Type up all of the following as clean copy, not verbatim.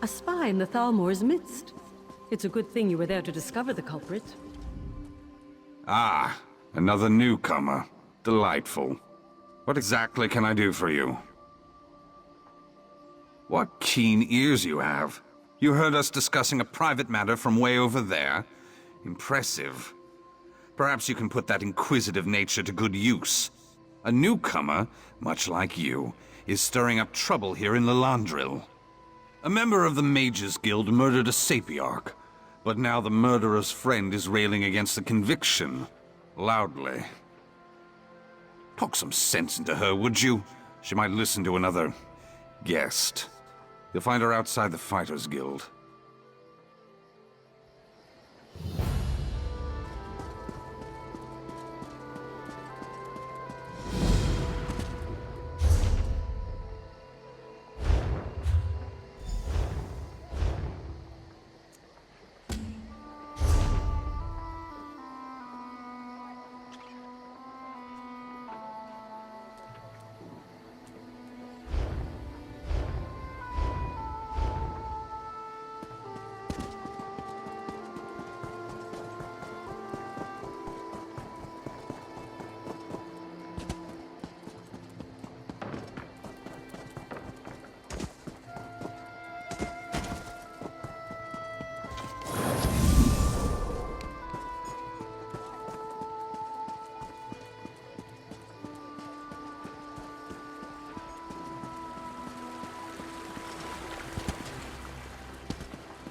A spy in the Thalmor's midst. It's a good thing you were there to discover the culprit. Ah, another newcomer. Delightful. What exactly can I do for you? What keen ears you have. You heard us discussing a private matter from way over there? Impressive. Perhaps you can put that inquisitive nature to good use. A newcomer, much like you, is stirring up trouble here in Lillandrill. A member of the Mages Guild murdered a sapiarch, but now the murderer's friend is railing against the conviction. Loudly. Talk some sense into her, would you? She might listen to another guest. You'll find her outside the Fighters Guild.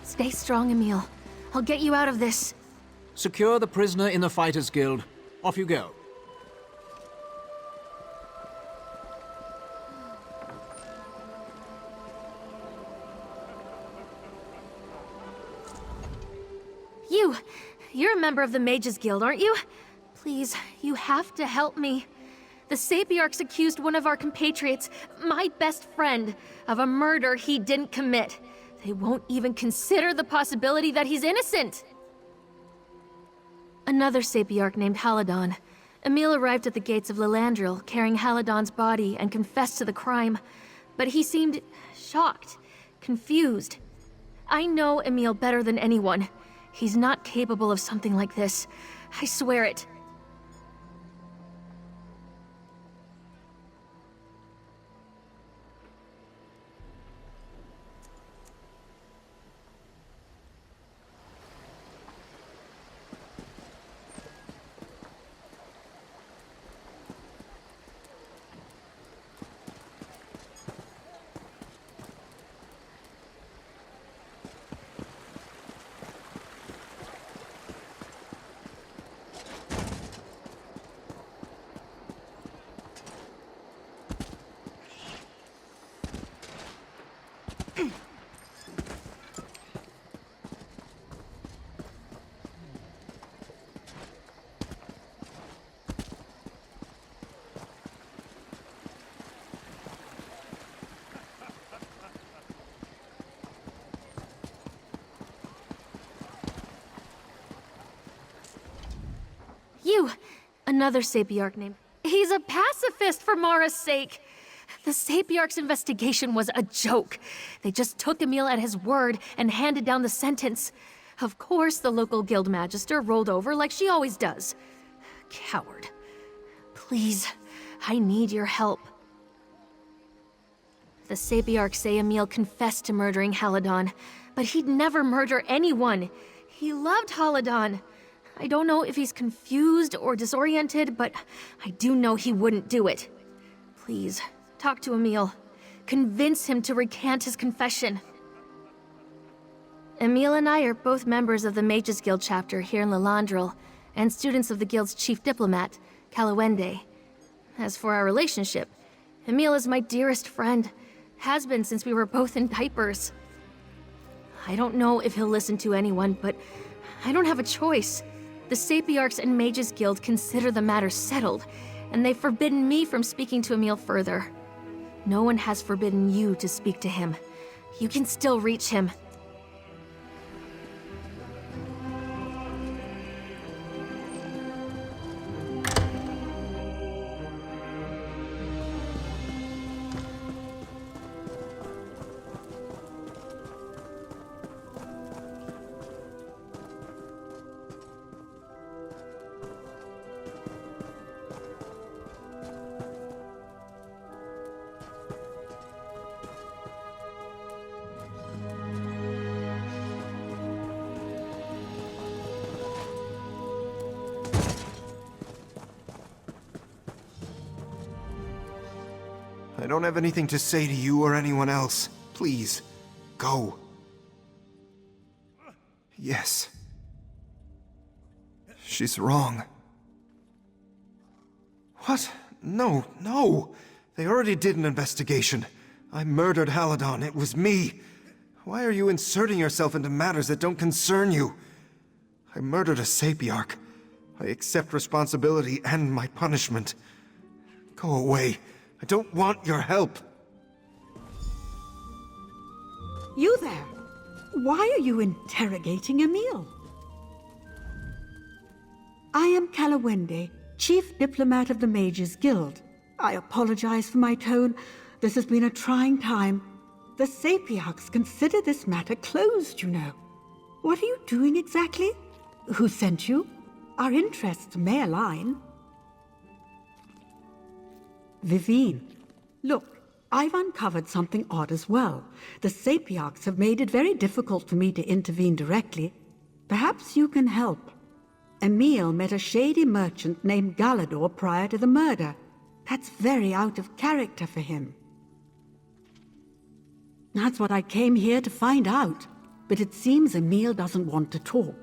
Stay strong, Emil. I'll get you out of this. Secure the prisoner in the Fighters Guild. Off you go. You're a member of the Mages Guild, aren't you? Please, you have to help me. The Sapiarchs accused one of our compatriots, my best friend, of a murder he didn't commit. They won't even consider the possibility that he's innocent. Another Sapiarch named Halidon. Emil arrived at the gates of Lillandrill, carrying Halidon's body, and confessed to the crime. But he seemed shocked, confused. I know Emil better than anyone. He's not capable of something like this. I swear it. Another Sapiarch named... He's a pacifist for Mara's sake! The Sapiarch's investigation was a joke. They just took Emil at his word and handed down the sentence. Of course, the local guild magister rolled over like she always does. Coward. Please, I need your help. The Sapiarchs say Emil confessed to murdering Halidon, but he'd never murder anyone. He loved Halidon. I don't know if he's confused or disoriented, but I do know he wouldn't do it. Please, talk to Emil. Convince him to recant his confession. Emil and I are both members of the Mages Guild chapter here in Lillandrill, and students of the guild's chief diplomat, Kalawende. As for our relationship, Emil is my dearest friend. Has been since we were both in diapers. I don't know if he'll listen to anyone, but I don't have a choice. The Sapiarchs and Mages Guild consider the matter settled, and they've forbidden me from speaking to Emil further. No one has forbidden you to speak to him. You can still reach him. don't have anything to say to you or anyone else. Please, go. Yes. She's wrong. What? No, no! They already did an investigation. I murdered Haladon. It was me. Why are you inserting yourself into matters that don't concern you? I murdered a Sapiarch. I accept responsibility and my punishment. Go away. I don't want your help. You there! Why are you interrogating Emil? I am Kalawende, Chief Diplomat of the Mages Guild. I apologize for my tone. This has been a trying time. The Sapiarchs consider this matter closed, you know. What are you doing exactly? Who sent you? Our interests may align. Vivine, look, I've uncovered something odd as well. The Sapiarchs have made it very difficult for me to intervene directly. Perhaps you can help. Emil met a shady merchant named Galador prior to the murder. That's very out of character for him. That's what I came here to find out. But it seems Emil doesn't want to talk.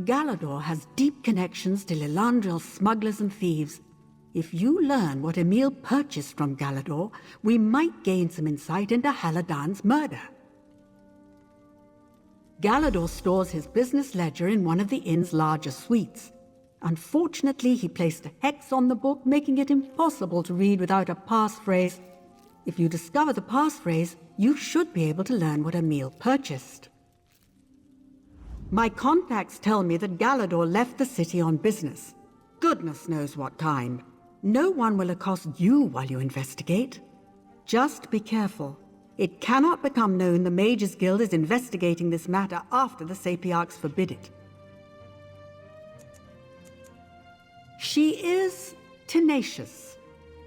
Galador has deep connections to Lillandrill smugglers and thieves. If you learn what Emil purchased from Galador, we might gain some insight into Haladon's murder. Galador stores his business ledger in one of the inn's larger suites. Unfortunately, he placed a hex on the book, making it impossible to read without a passphrase. If you discover the passphrase, you should be able to learn what Emil purchased. My contacts tell me that Galador left the city on business. Goodness knows what kind. No one will accost you while you investigate. Just be careful. It cannot become known the Mages Guild is investigating this matter after the Sapiarchs forbid it. She is tenacious.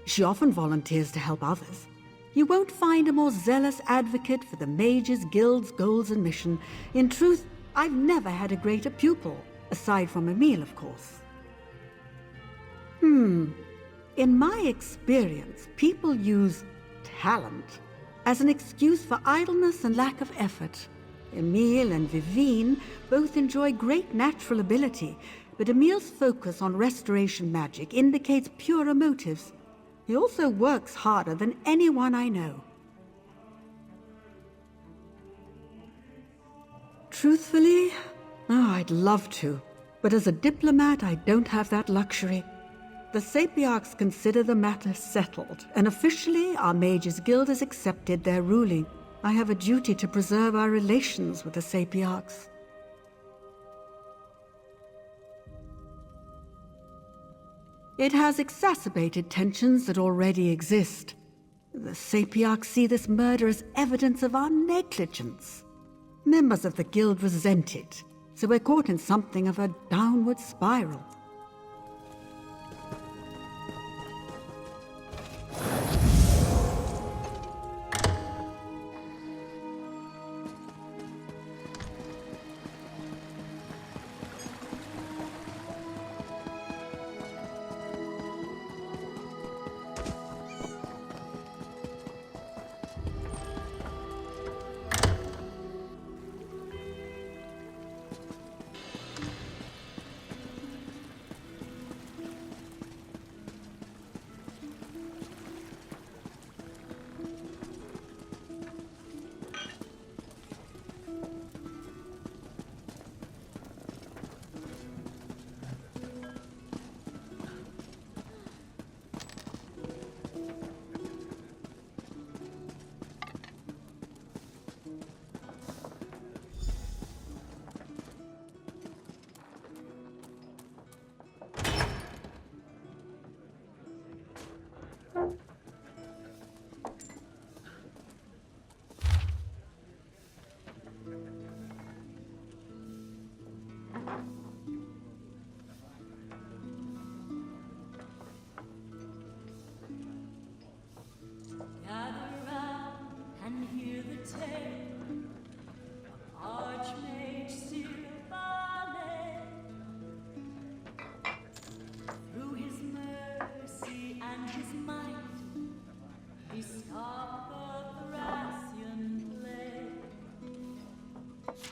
She often volunteers to help others. You won't find a more zealous advocate for the Mages Guild's goals and mission. In truth, I've never had a greater pupil, aside from Emil, of course. In my experience, people use talent as an excuse for idleness and lack of effort. Emil and Vivine both enjoy great natural ability, but Emil's focus on restoration magic indicates purer motives. He also works harder than anyone I know. Truthfully, I'd love to, but as a diplomat, I don't have that luxury. The Sapiarchs consider the matter settled, and officially, our Mages Guild has accepted their ruling. I have a duty to preserve our relations with the Sapiarchs. It has exacerbated tensions that already exist. The Sapiarchs see this murder as evidence of our negligence. Members of the Guild resent it, so we're caught in something of a downward spiral.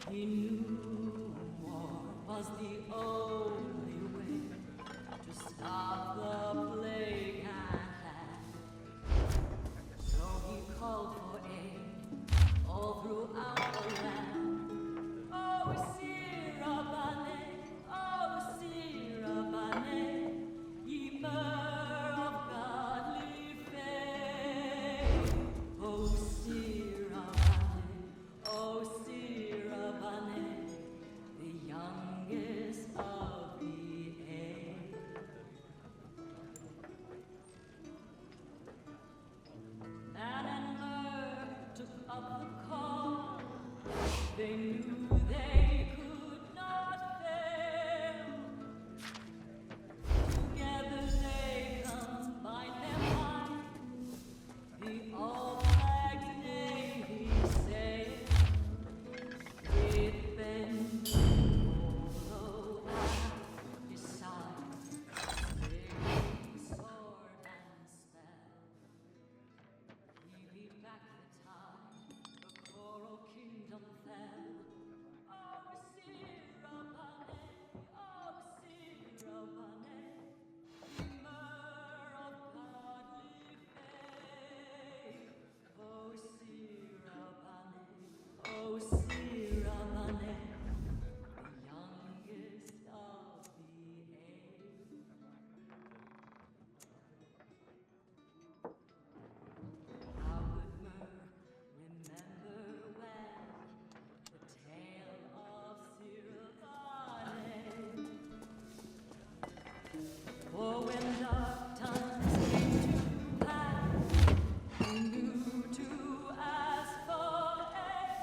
He knew war was the only way to stop the plague and so he called for aid all throughout the land. Oh, Sirabane, oh, Sirabane, ye myrrh of godly faith. Oh, Sirabane, oh, Sirabane, the youngest of the eight. Ban and Myrrh took up the call. They knew they could not fail. Together they combined their might. The all-flagged Navy sailed. With bend low at his side, singing sword and spell. He beat back the tide, the coral kingdom fell. Oh, Sirabane, oh, Sirabane, ye myrrh of godly faith. Oh, Sirabane, oh, Sirabane, the youngest of the eight. How would Myrrh remember well the tale of Sirabane? For when dark times came to pass, he knew to ask for aid.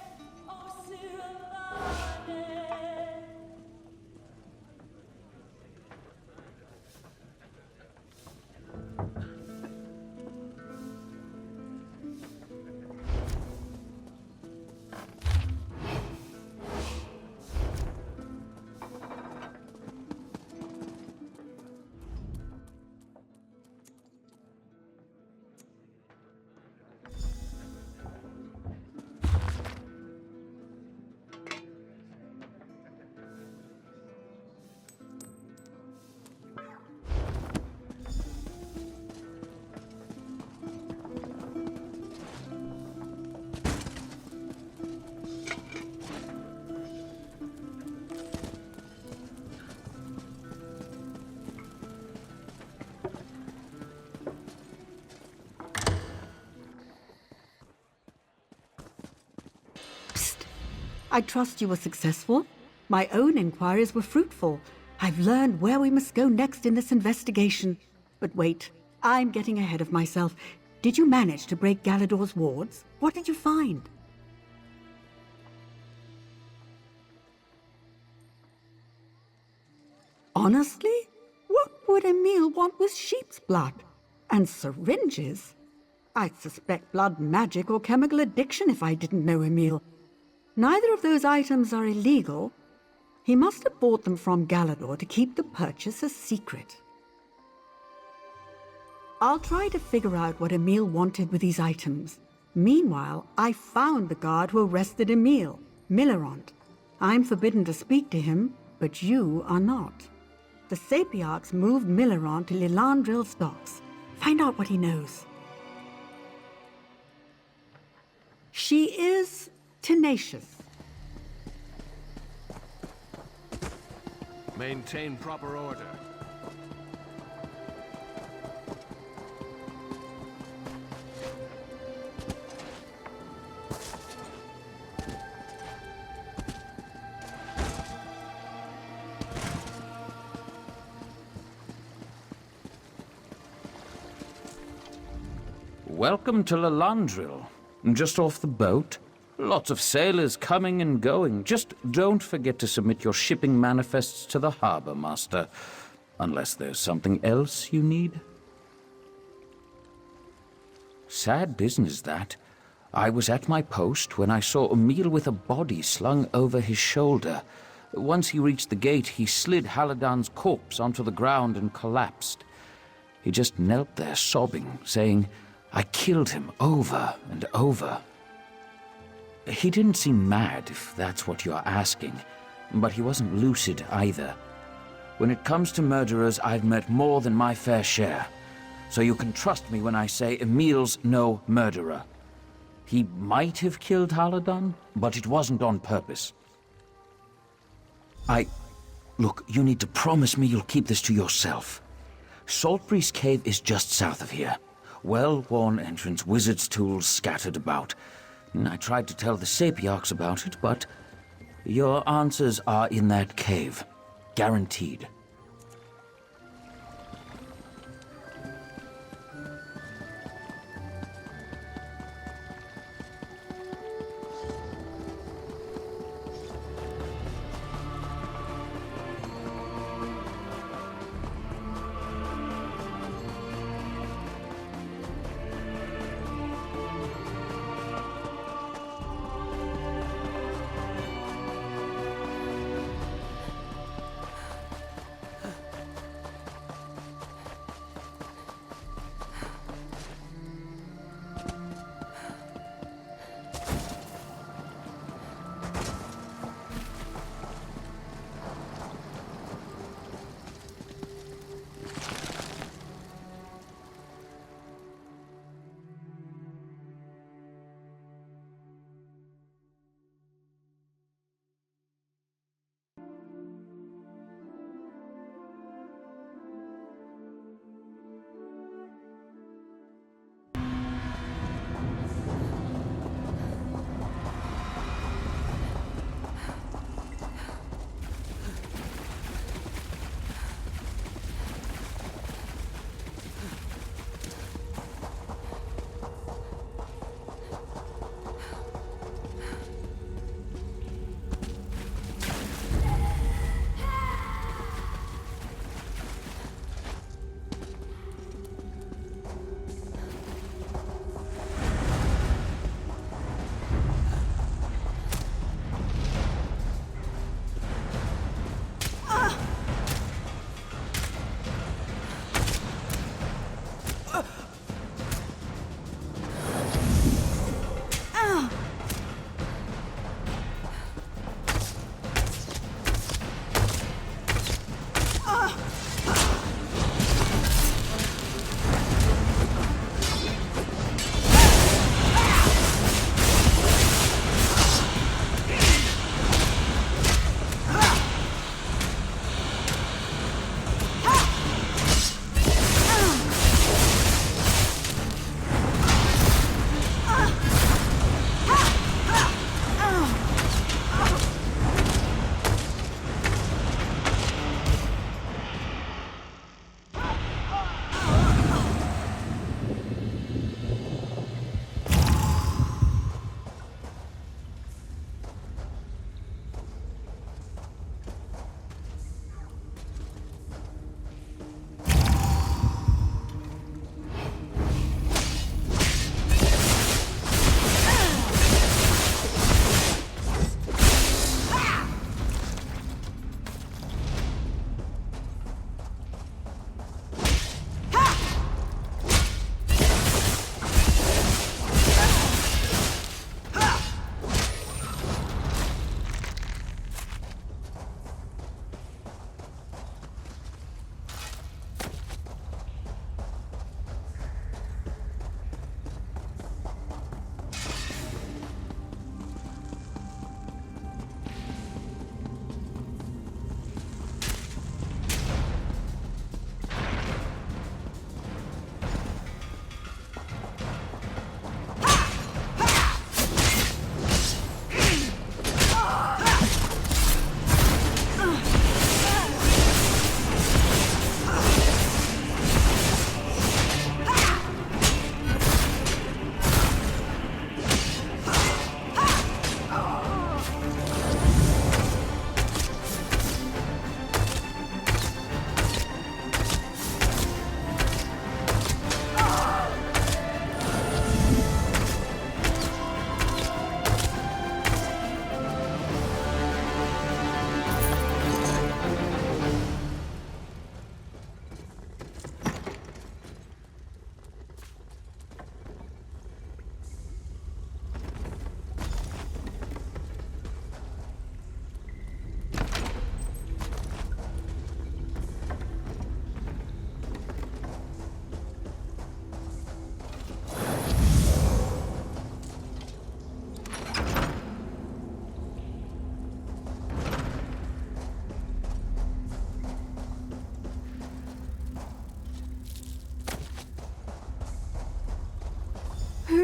Oh, Sirabane. I trust you were successful. My own inquiries were fruitful. I've learned where we must go next in this investigation. But wait, I'm getting ahead of myself. Did you manage to break Galador's wards? What did you find? Honestly? What would Emil want with sheep's blood? And syringes? I'd suspect blood magic or chemical addiction if I didn't know Emil. Neither of those items are illegal. He must have bought them from Galador to keep the purchase a secret. I'll try to figure out what Emil wanted with these items. Meanwhile, I found the guard who arrested Emil, Millerant. I'm forbidden to speak to him, but you are not. The Sapiarchs moved Millerant to Lillandrill's docks. Find out what he knows. She is tenacious. Maintain proper order. Welcome to Lillandrill. Just off the boat. Lots of sailors coming and going. Just don't forget to submit your shipping manifests to the harbor master. Unless there's something else you need. Sad business, that. I was at my post when I saw Emil with a body slung over his shoulder. Once he reached the gate, he slid Haladan's corpse onto the ground and collapsed. He just knelt there sobbing, saying, "I killed him over and over." He didn't seem mad, if that's what you're asking, but he wasn't lucid either. When it comes to murderers, I've met more than my fair share, so you can trust me when I say Emil's no murderer. He might have killed Haladon, but it wasn't on purpose. Look, you need to promise me you'll keep this to yourself. Saltbreeze Cave is just south of here. Well-worn entrance, wizard's tools scattered about. I tried to tell the Sapiarchs about it, but your answers are in that cave. Guaranteed.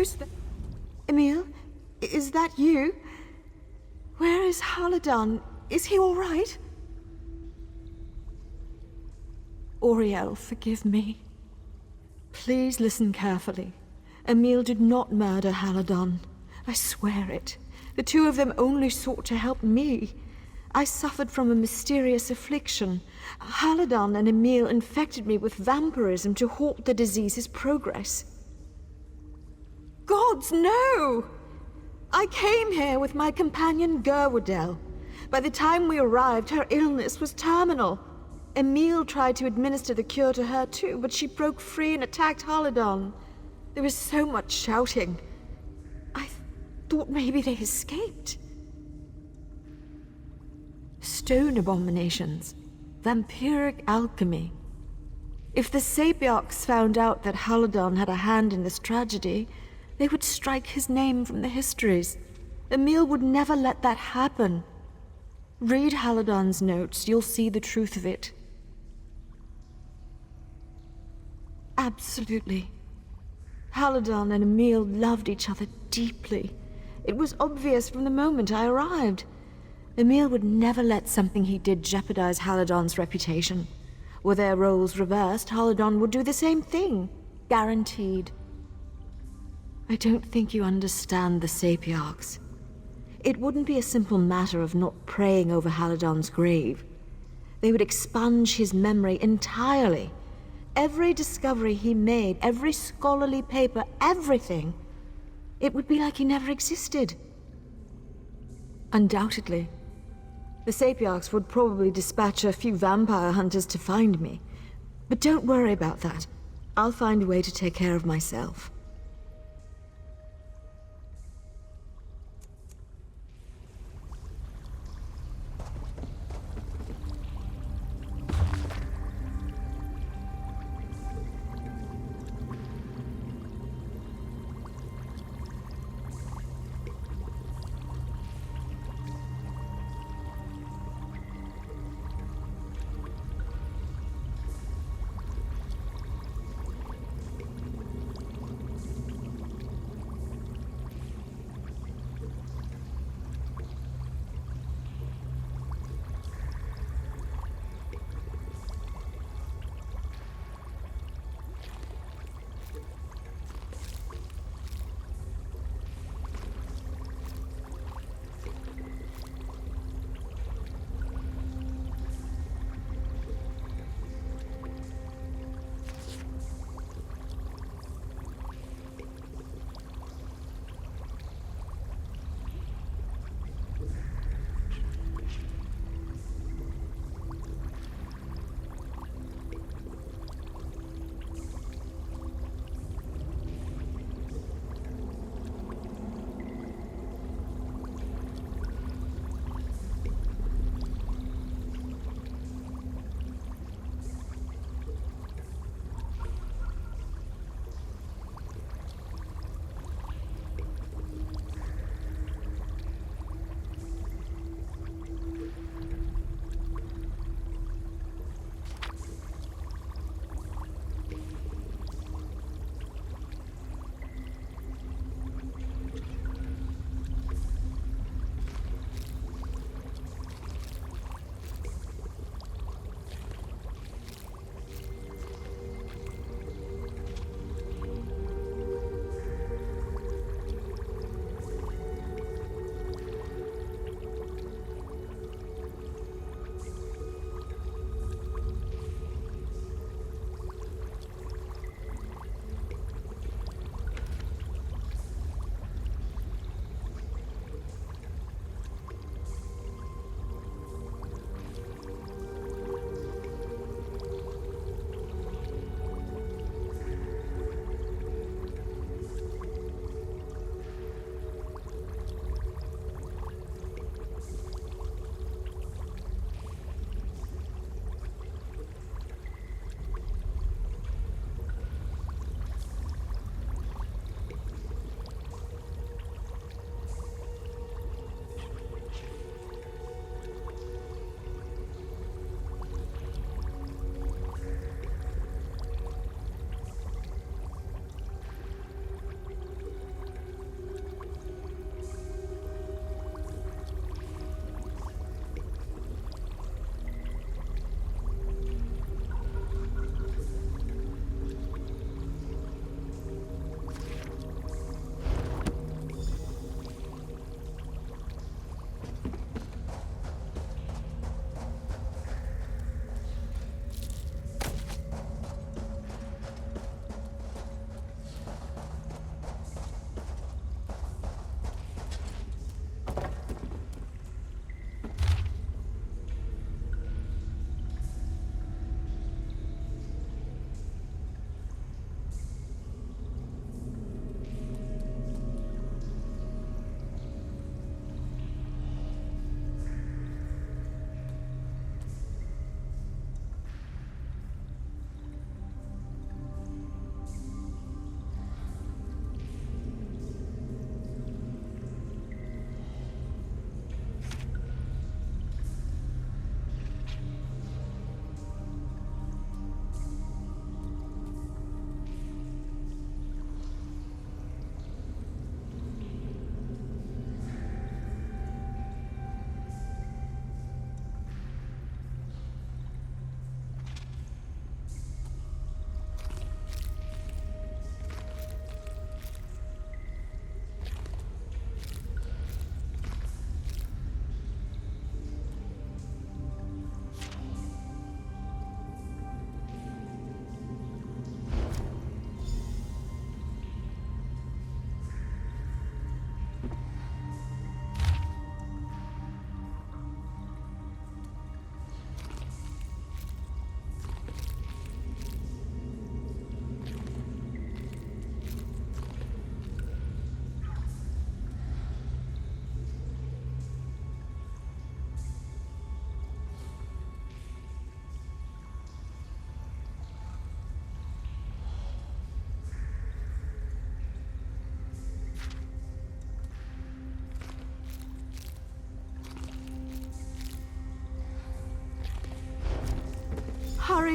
Who's that? Emil? Is that you? Where is Haladan? Is he all right? Auriel, forgive me. Please listen carefully. Emil did not murder Haladan. I swear it. The two of them only sought to help me. I suffered from a mysterious affliction. Haladan and Emil infected me with vampirism to halt the disease's progress. Gods, no! I came here with my companion Gerwardell. By the time we arrived, her illness was terminal. Emil tried to administer the cure to her too, but she broke free and attacked Haladan. There was so much shouting. I thought maybe they escaped. Stone abominations. Vampiric alchemy. If the Sapiarchs found out that Haladan had a hand in this tragedy, they would strike his name from the histories. Emil would never let that happen. Read Haladan's notes, you'll see the truth of it. Absolutely. Haladan and Emil loved each other deeply. It was obvious from the moment I arrived. Emil would never let something he did jeopardize Haladan's reputation. Were their roles reversed, Haladan would do the same thing. Guaranteed. I don't think you understand the Sapiarchs. It wouldn't be a simple matter of not praying over Haladan's grave. They would expunge his memory entirely. Every discovery he made, every scholarly paper, everything. It would be like he never existed. Undoubtedly. The Sapiarchs would probably dispatch a few vampire hunters to find me. But don't worry about that. I'll find a way to take care of myself.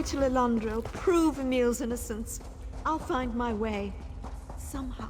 to Lillandrill, prove Emil's innocence. I'll find my way. Somehow.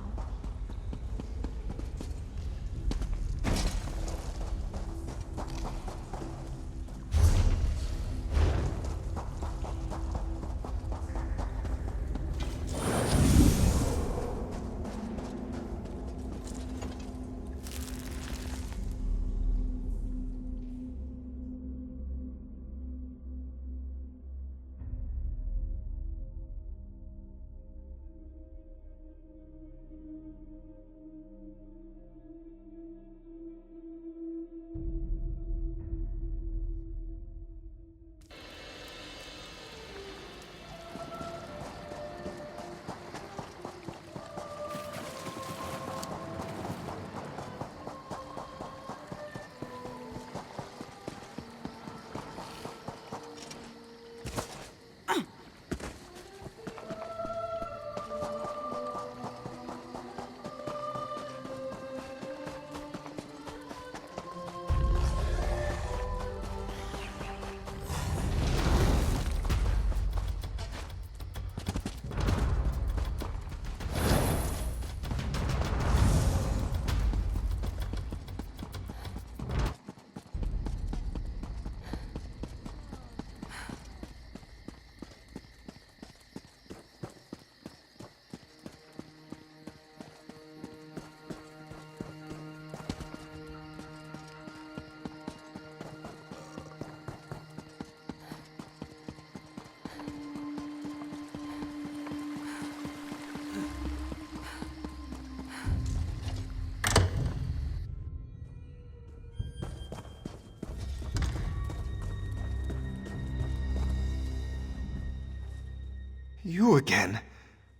You again?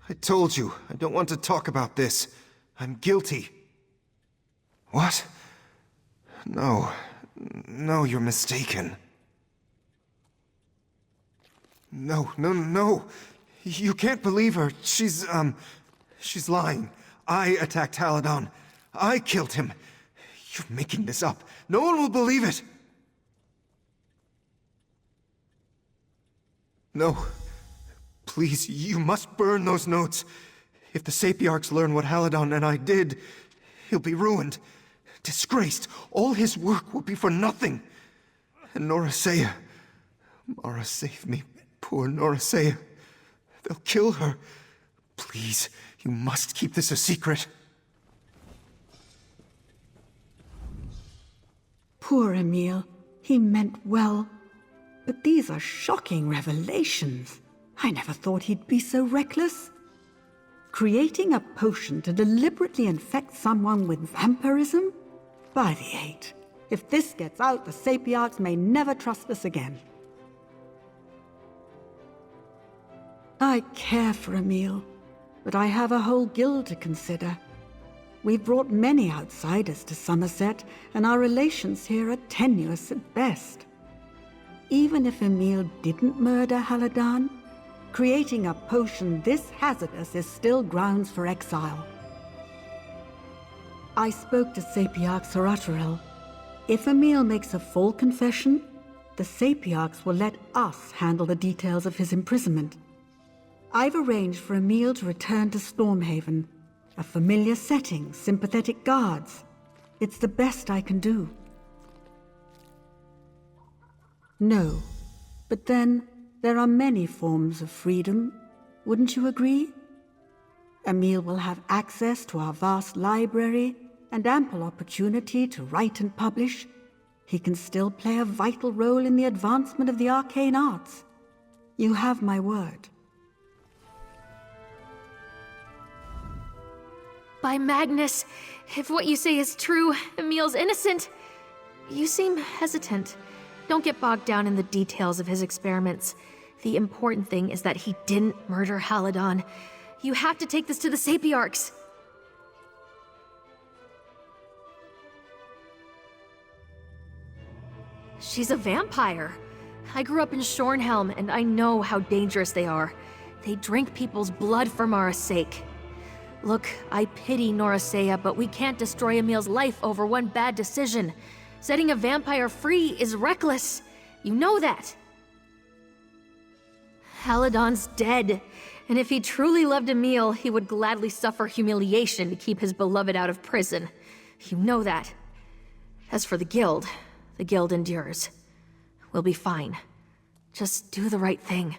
I told you, I don't want to talk about this. I'm guilty. What? No. No, you're mistaken. No. You can't believe her. She's lying. I attacked Haladon. I killed him. You're making this up. No one will believe it. No. Please, you must burn those notes. If the Sapiarchs learn what Haladon and I did, he'll be ruined. Disgraced. All his work will be for nothing. And Norasea... Mara, save me. Poor Norasea. They'll kill her. Please, you must keep this a secret. Poor Emil. He meant well. But these are shocking revelations. I never thought he'd be so reckless. Creating a potion to deliberately infect someone with vampirism? By the eight. If this gets out, the Sapiarchs may never trust us again. I care for Emil, but I have a whole guild to consider. We've brought many outsiders to Somerset, and our relations here are tenuous at best. Even if Emil didn't murder Haladon, creating a potion this hazardous is still grounds for exile. I spoke to Sapiarch Lillandrill. If Emil makes a full confession, the Sapiarchs will let us handle the details of his imprisonment. I've arranged for Emil to return to Stormhaven. A familiar setting, sympathetic guards. It's the best I can do. No, but then there are many forms of freedom. Wouldn't you agree? Emil will have access to our vast library and ample opportunity to write and publish. He can still play a vital role in the advancement of the arcane arts. You have my word. By Magnus, if what you say is true, Emil's innocent. You seem hesitant. Don't get bogged down in the details of his experiments. The important thing is that he didn't murder Haladon. You have to take this to the Sapiarchs. She's a vampire. I grew up in Shornhelm, and I know how dangerous they are. They drink people's blood for Mara's sake. Look, I pity Norasea, but we can't destroy Emil's life over one bad decision. Setting a vampire free is reckless. You know that. Haladon's dead. And if he truly loved Emil, he would gladly suffer humiliation to keep his beloved out of prison. You know that. As for the guild endures. We'll be fine. Just do the right thing.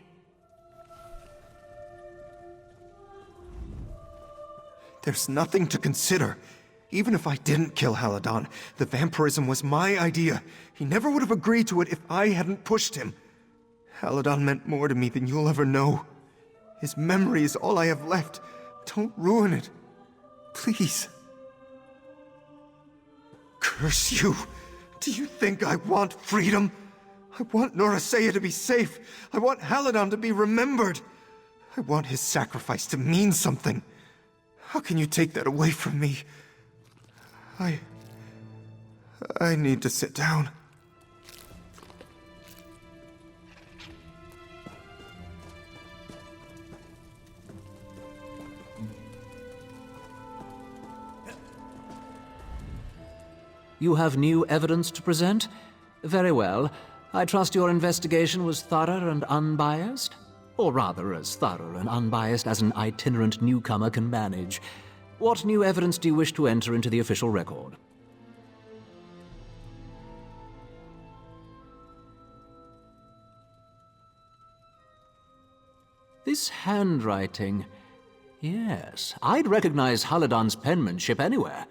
There's nothing to consider. Even if I didn't kill Haladon, the vampirism was my idea. He never would have agreed to it if I hadn't pushed him. Haladon meant more to me than you'll ever know. His memory is all I have left. Don't ruin it. Please. Curse you! Do you think I want freedom? I want Norasea to be safe. I want Haladon to be remembered. I want his sacrifice to mean something. How can you take that away from me? I need to sit down. You have new evidence to present? Very well. I trust your investigation was thorough and unbiased? Or rather, as thorough and unbiased as an itinerant newcomer can manage. What new evidence do you wish to enter into the official record? This handwriting... Yes, I'd recognize Haladon's penmanship anywhere.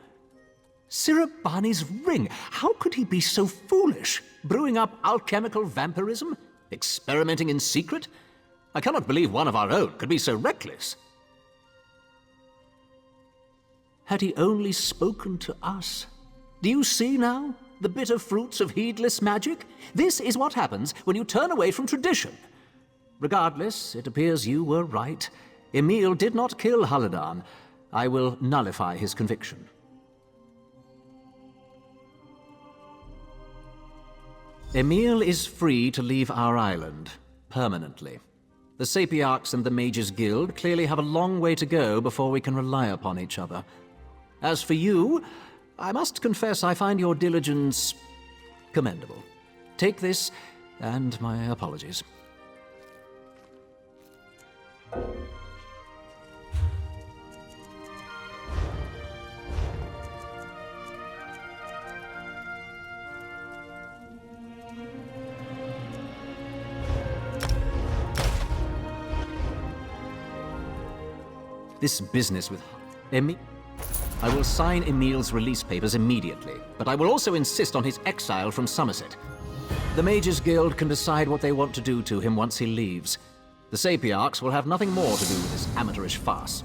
Sirabani's ring! How could he be so foolish? Brewing up alchemical vampirism? Experimenting in secret? I cannot believe one of our own could be so reckless. Had he only spoken to us? Do you see now? The bitter fruits of heedless magic? This is what happens when you turn away from tradition. Regardless, it appears you were right. Emil did not kill Haladon. I will nullify his conviction. Emil is free to leave our island, permanently. The Sapiarchs and the Mages Guild clearly have a long way to go before we can rely upon each other. As for you, I must confess I find your diligence commendable. Take this, and my apologies. This business with Emil... I will sign Emil's release papers immediately, but I will also insist on his exile from Somerset. The Mages Guild can decide what they want to do to him once he leaves. The Sapiarchs will have nothing more to do with this amateurish farce.